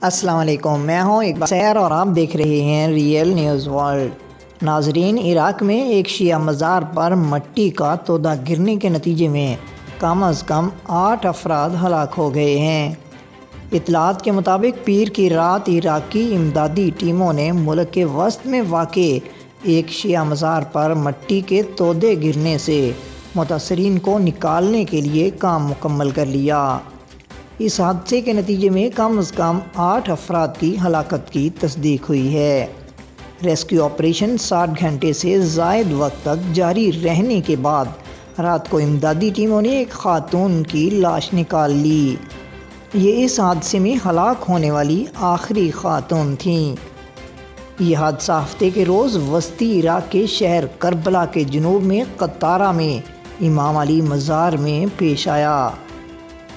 السلام علیکم، میں ہوں اقبال سیر اور آپ دیکھ رہے ہیں ریئل نیوز ورلڈ۔ ناظرین، عراق میں ایک شیعہ مزار پر مٹی کا تودہ گرنے کے نتیجے میں کم از کم 8 افراد ہلاک ہو گئے ہیں۔ اطلاعات کے مطابق پیر کی رات عراقی امدادی ٹیموں نے ملک کے وسط میں واقع ایک شیعہ مزار پر مٹی کے تودے گرنے سے متاثرین کو نکالنے کے لیے کام مکمل کر لیا۔ اس حادثے کے نتیجے میں کم از کم 8 افراد کی ہلاکت کی تصدیق ہوئی ہے۔ ریسکیو آپریشن 60 گھنٹے سے زائد وقت تک جاری رہنے کے بعد رات کو امدادی ٹیموں نے ایک خاتون کی لاش نکال لی۔ یہ اس حادثے میں ہلاک ہونے والی آخری خاتون تھیں۔ یہ حادثہ ہفتے کے روز وسطی عراق کے شہر کربلا کے جنوب میں قطارہ میں امام علی مزار میں پیش آیا۔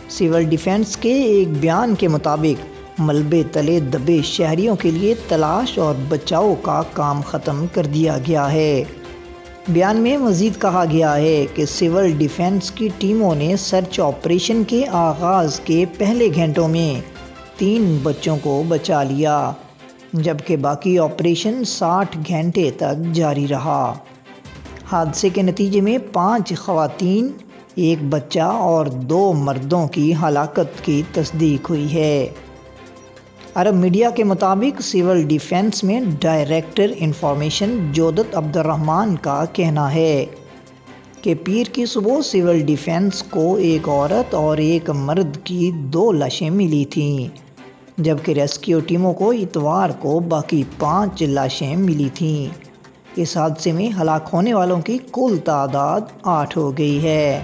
سول ڈیفنس کے ایک بیان کے مطابق ملبے تلے دبے شہریوں کے لیے تلاش اور بچاؤ کا کام ختم کر دیا گیا ہے۔ بیان میں مزید کہا گیا ہے کہ سول ڈیفنس کی ٹیموں نے سرچ آپریشن کے آغاز کے پہلے گھنٹوں میں 3 بچوں کو بچا لیا، جبکہ باقی آپریشن 60 گھنٹے تک جاری رہا۔ حادثے کے نتیجے میں 5 خواتین، 1 بچہ اور 2 مردوں کی ہلاکت کی تصدیق ہوئی ہے۔ عرب میڈیا کے مطابق سول ڈیفنس میں ڈائریکٹر انفارمیشن جودت عبد الرحمن کا کہنا ہے کہ پیر کی صبح سول ڈیفنس کو ایک عورت اور 1 مرد کی 2 لاشیں ملی تھیں، جبکہ ریسکیو ٹیموں کو اتوار کو باقی 5 لاشیں ملی تھیں۔ اس حادثے میں ہلاک ہونے والوں کی کل تعداد 8 ہو گئی ہے۔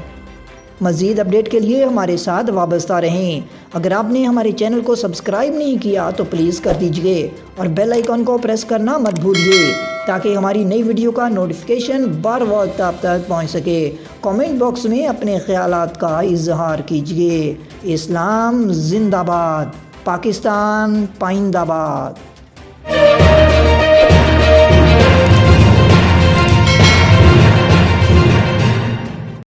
مزید اپڈیٹ کے لیے ہمارے ساتھ وابستہ رہیں۔ اگر آپ نے ہمارے چینل کو سبسکرائب نہیں کیا تو پلیز کر دیجئے اور بیل آئیکن کو پریس کرنا مت بھولیے تاکہ ہماری نئی ویڈیو کا نوٹیفیکیشن بر وقت آپ تک پہنچ سکے۔ کامنٹ باکس میں اپنے خیالات کا اظہار کیجئے۔ اسلام زندہ باد، پاکستان پائندہ باد۔